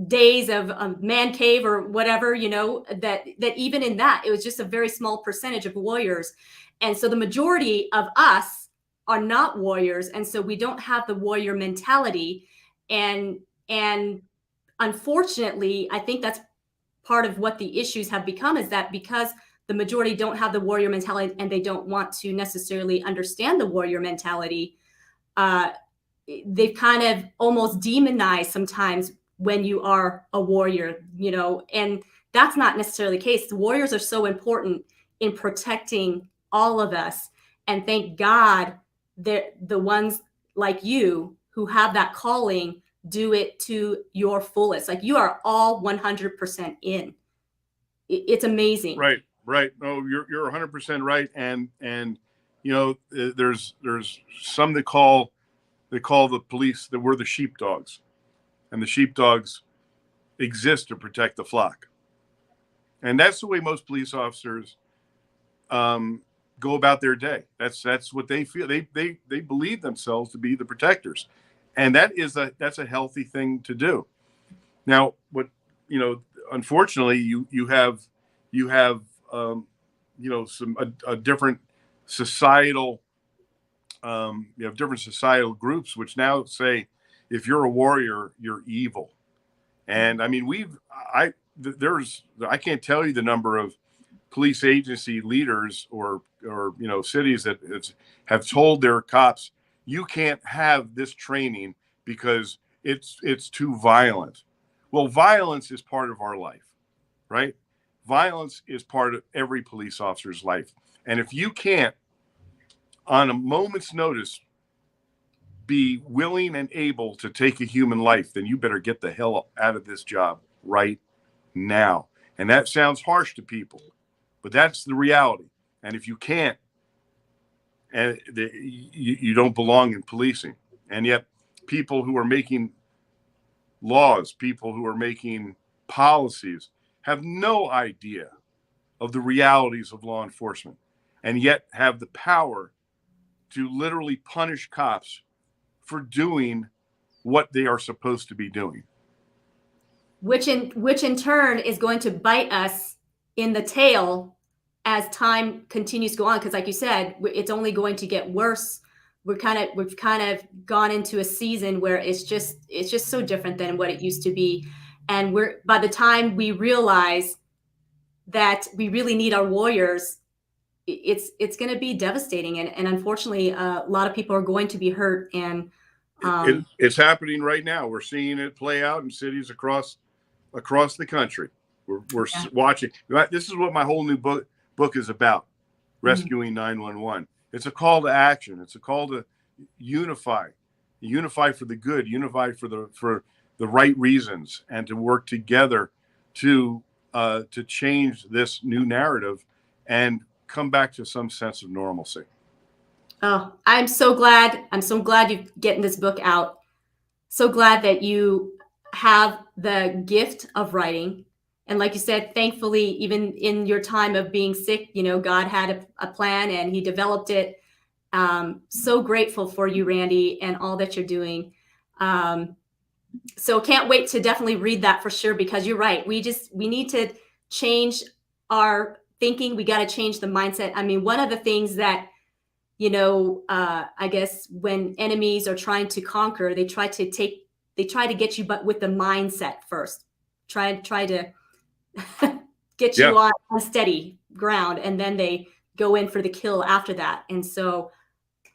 days of man cave or whatever, that even in that, it was just a very small percentage of warriors. And so the majority of us are not warriors. And so we don't have the warrior mentality. And unfortunately, I think that's part of what the issues have become, is that because the majority don't have the warrior mentality and they don't want to necessarily understand the warrior mentality, they've kind of almost demonized sometimes when you are a warrior, and that's not necessarily the case. The warriors are so important in protecting all of us. And thank God that the ones like you who have that calling do it to your fullest. Like, you are all 100% in. It's amazing. Right. No, you're 100% right. And there's some that call the police that we're the sheepdogs, and the sheepdogs, exist to protect the flock. And that's the way most police officers go about their day. That's what they feel. They believe themselves to be the protectors, and that's a healthy thing to do. Now, what unfortunately, you have some a different societal you have different societal groups which now say if you're a warrior, you're evil. And I mean, I can't tell you the number of police agency leaders or cities that have told their cops, you can't have this training because it's too violent. Well, violence is part of our life, right? Violence is part of every police officer's life. And if you can't, on a moment's notice, be willing and able to take a human life, then you better get the hell out of this job right now. And that sounds harsh to people, but that's the reality. And if you can't, and you don't belong in policing. And yet people who are making laws, people who are making policies have no idea of the realities of law enforcement, and yet have the power to literally punish cops for doing what they are supposed to be doing. Which in turn is going to bite us in the tail as time continues to go on. Because like you said, it's only going to get worse. We've kind of gone into a season where it's just so different than what it used to be. And by the time we realize that we really need our warriors, it's going to be devastating. And unfortunately, a lot of people are going to be hurt. And it's happening right now. We're seeing it play out in cities across the country. We're watching. This is what my whole new book is about, Rescuing 911. It's a call to action. It's a call to unify for the good, unify for the right reasons, and to work together to change this new narrative and come back to some sense of normalcy. Oh, I'm so glad you're getting this book out. So glad that you have the gift of writing. And like you said, thankfully, even in your time of being sick, God had a plan and he developed it. So grateful for you, Randy, and all that you're doing. So can't wait to definitely read that for sure, because you're right. We need to change our thinking. We got to change the mindset. I mean, one of the things that, I guess when enemies are trying to conquer, they try to get you, but with the mindset first, try to get you on steady ground, and then they go in for the kill after that. And so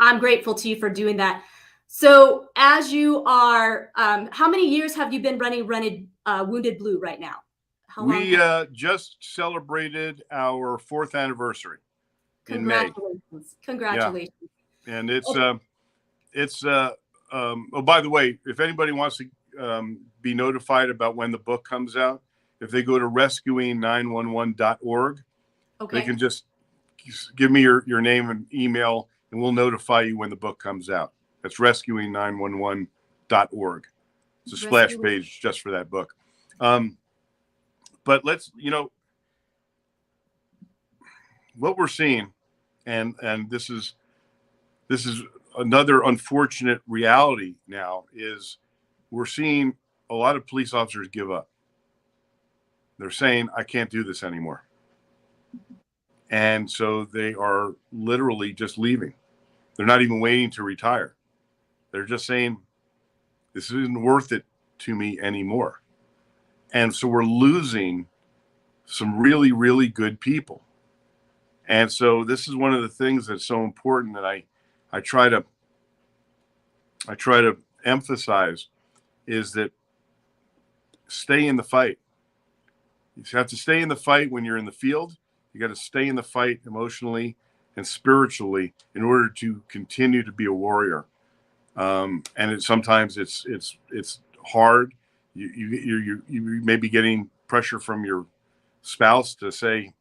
I'm grateful to you for doing that. So as you are, how many years have you been running Wounded Blue right now? How long? We just celebrated our 4th anniversary in May. Congratulations. Yeah. And oh, by the way, if anybody wants to be notified about when the book comes out, if they go to rescuing911.org, okay, they can just give me your name and email, and we'll notify you when the book comes out. That's rescuing911.org. It's a splash page just for that book. But let's, what we're seeing, and this is another unfortunate reality now, is we're seeing a lot of police officers give up. They're saying, I can't do this anymore. And so they are literally just leaving. They're not even waiting to retire. They're just saying, this isn't worth it to me anymore. And so we're losing some really, really good people. And so this is one of the things that's so important that I try to emphasize, is that stay in the fight. You have to stay in the fight when you're in the field. You got to stay in the fight emotionally and spiritually in order to continue to be a warrior. And sometimes it's hard. You may be getting pressure from your spouse to say,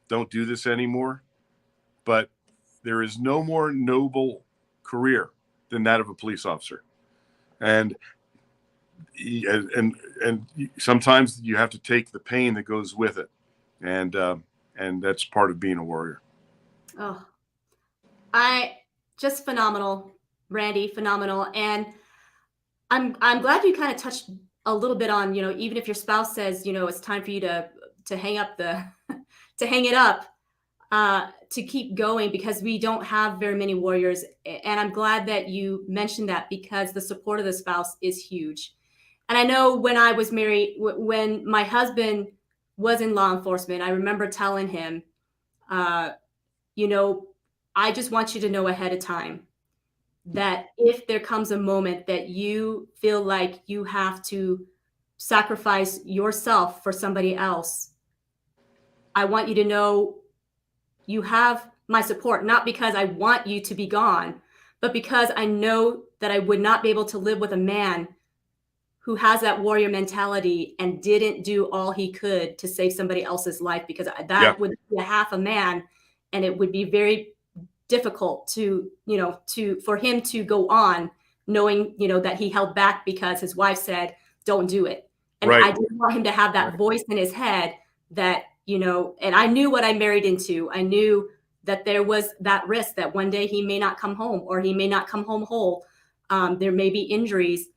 don't do this anymore. But there is no more noble career than that of a police officer. And and sometimes you have to take the pain that goes with it, and that's part of being a warrior. Oh, I just phenomenal, Randy, phenomenal. And I'm glad you kind of touched a little bit on, even if your spouse says, it's time for you to hang up the to hang it up, to keep going, because we don't have very many warriors. And I'm glad that you mentioned that, because the support of the spouse is huge. And I know when I was married, when my husband was in law enforcement, I remember telling him, uh, you know, I just want you to know ahead of time that if there comes a moment that you feel like you have to sacrifice yourself for somebody else, I want you to know you have my support, not because I want you to be gone, but because I know that I would not be able to live with a man who has that warrior mentality and didn't do all he could to save somebody else's life, because Yeah, that would be a half a man, and it would be very difficult for him to go on knowing, that he held back because his wife said, don't do it. And right, I didn't want him to have that right, voice in his head that, and I knew what I married into. I knew that there was that risk that one day he may not come home, or he may not come home whole. There may be injuries,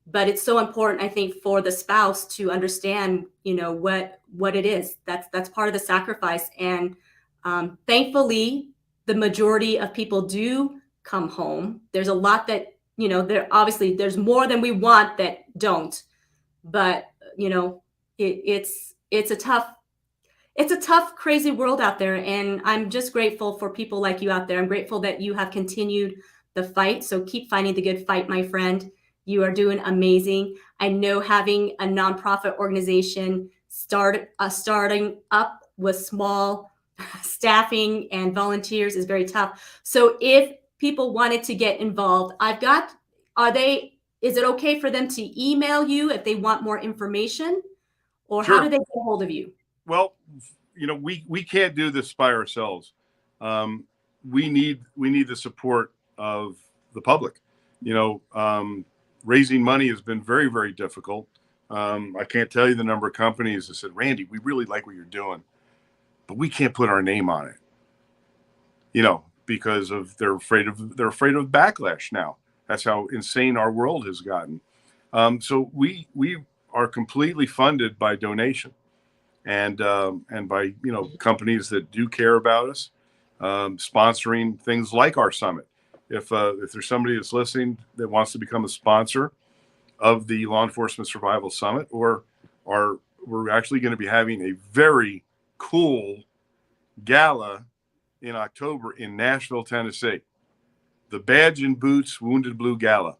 but it's so important, I think, for the spouse to understand, what it is. That's part of the sacrifice. And thankfully, the majority of people do come home. There's a lot that, there obviously there's more than we want that don't, but it's a tough, crazy world out there. And I'm just grateful for people like you out there. I'm grateful that you have continued the fight. So keep fighting the good fight, my friend. You are doing amazing. I know having a nonprofit organization starting up with small staffing and volunteers is very tough. So if people wanted to get involved, is it okay for them to email you if they want more information? Or how do sure. they get a hold of you? Well, we can't do this by ourselves. Um, we need the support of the public. Raising money has been very, very difficult. I can't tell you the number of companies that said, Randy, we really like what you're doing, but we can't put our name on it. Because they're afraid of backlash now. That's how insane our world has gotten. So we are completely funded by donation, and by companies that do care about us, sponsoring things like our summit. If there's somebody that's listening that wants to become a sponsor of the Law Enforcement Survival Summit, or we're actually going to be having a very cool gala in October in Nashville, Tennessee, the Badge and Boots Wounded Blue Gala,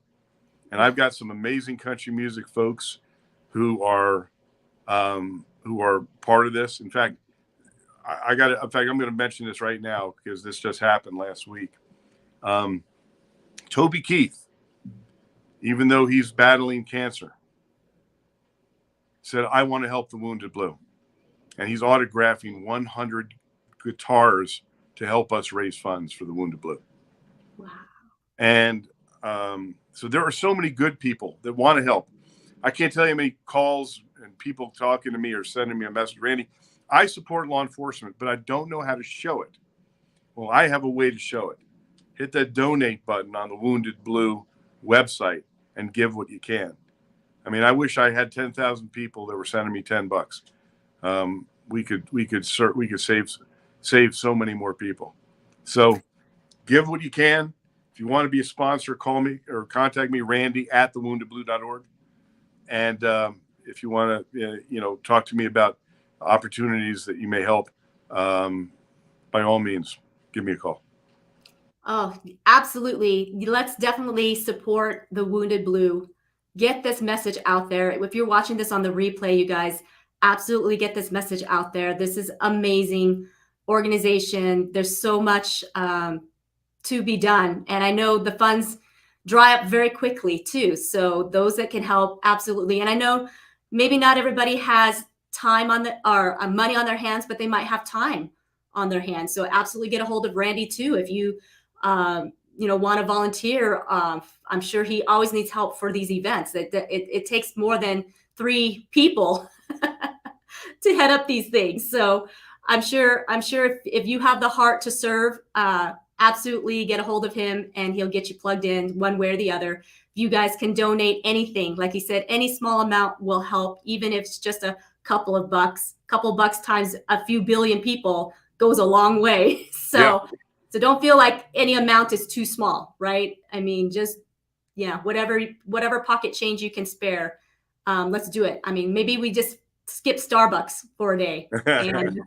and I've got some amazing country music folks who are part of this. In fact, I got. In fact, I'm going to mention this right now because this just happened last week. Toby Keith, even though he's battling cancer, said, "I want to help the Wounded Blue," and he's autographing 100 guitars to help us raise funds for the Wounded Blue. Wow. And so there are so many good people that want to help. I can't tell you how many calls and people talking to me or sending me a message, Randy, I support law enforcement, but I don't know how to show it. Well, I have a way to show it. Hit that donate button on the Wounded Blue website and give what you can. I mean, I wish I had 10,000 people that were sending me $10. We could save so many more people. So give what you can. If you want to be a sponsor, call me or contact me, Randy at thewoundedblue.org. And if you want to, talk to me about opportunities that you may help, by all means, give me a call. Oh, absolutely. Let's definitely support the Wounded Blue. Get this message out there. If you're watching this on the replay, you guys, absolutely get this message out there. This is amazing organization. There's so much to be done. And I know the funds dry up very quickly too. So those that can help, absolutely. And I know maybe not everybody has time or money on their hands, but they might have time on their hands. So absolutely get a hold of Randy too. If you want to volunteer, I'm sure he always needs help for these events. It takes more than 3 people to head up these things. So I'm sure if you have the heart to serve, absolutely get a hold of him and he'll get you plugged in one way or the other. You guys can donate anything. Like he said, any small amount will help, even if it's just a couple of bucks. Couple bucks times a few billion people goes a long way. So don't feel like any amount is too small, right? I mean, just whatever pocket change you can spare, let's do it. I mean, maybe we just skip Starbucks for a day and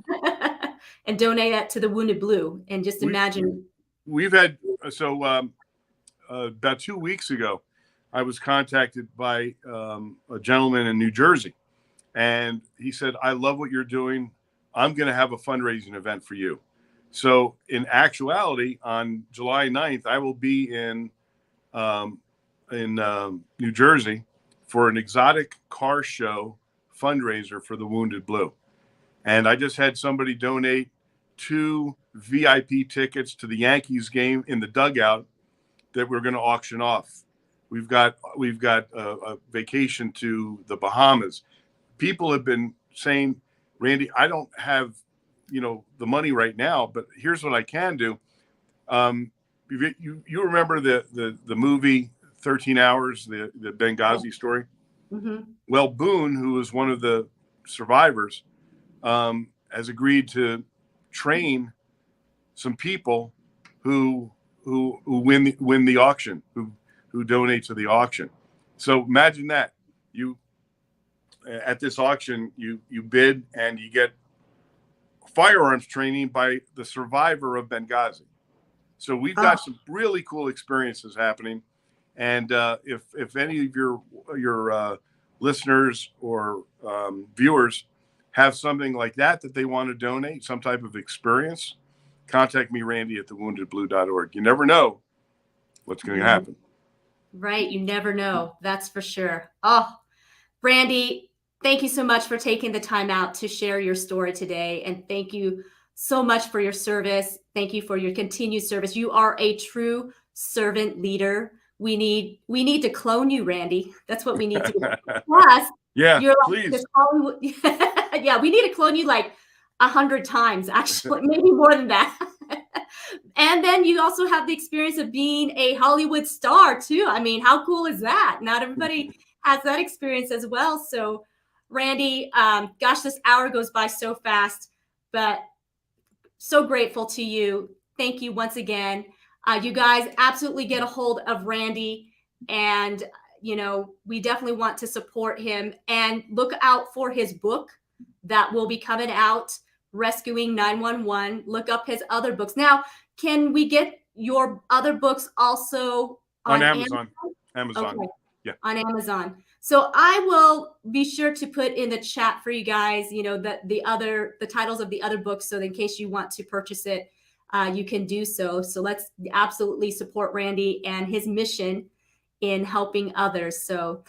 and donate that to the Wounded Blue. And just imagine. We've had about 2 weeks ago, I was contacted by a gentleman in New Jersey, and he said, "I love what you're doing. I'm going to have a fundraising event for you." So in actuality, on July 9th, I will be in New Jersey for an exotic car show fundraiser for the Wounded Blue. And I just had somebody donate 2 VIP tickets to the Yankees game in the dugout that we're going to auction off. We've got a vacation to the Bahamas. People have been saying, "Randy, I don't have the money right now, but here's what I can do." You remember the movie 13 Hours, the Benghazi story? Mm-hmm. Well, Boone, who was one of the survivors, has agreed to train some people who win the auction, who donate to the auction. So imagine that you at this auction you bid and you get firearms training by the survivor of Benghazi. So we've got some really cool experiences happening. And if any of your listeners or viewers have something like that they want to donate, some type of experience, contact me, Randy, at thewoundedblue.org. You never know what's going to happen. Right. You never know. That's for sure. Oh, Randy, thank you so much for taking the time out to share your story today. And thank you so much for your service. Thank you for your continued service. You are a true servant leader. We need to clone you, Randy. That's what we need to do. Plus, you're like this Hollywood. Yeah, we need to clone you like 100 times, actually, maybe more than that. And then you also have the experience of being a Hollywood star too. I mean, how cool is that? Not everybody has that experience as well. So, Randy, gosh, this hour goes by so fast, but so grateful to you. Thank you once again. You guys absolutely get a hold of Randy, and we definitely want to support him, and look out for his book that will be coming out, Rescuing 911. Look up his other books. Now, can we get your other books also on Amazon? Amazon. Okay. Yeah. On Amazon. So I will be sure to put in the chat for you guys, the titles of the other books, so in case you want to purchase it, you can do so. So let's absolutely support Randy and his mission in helping others. So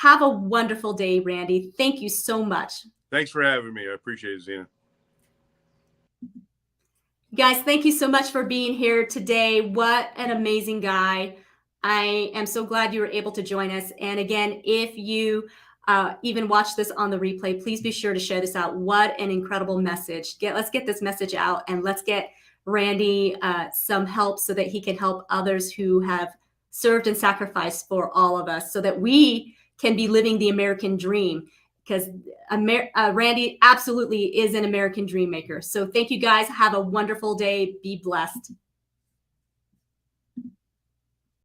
have a wonderful day, Randy. Thank you so much. Thanks for having me. I appreciate it, Zena. Guys, thank you so much for being here today. What an amazing guy. I am so glad you were able to join us. And again, if you even watch this on the replay, please be sure to share this out. What an incredible message. Let's get this message out, and let's get Randy some help so that he can help others who have served and sacrificed for all of us, so that we can be living the American dream. Because Randy absolutely is an American dream maker. So thank you guys. Have a wonderful day. Be blessed.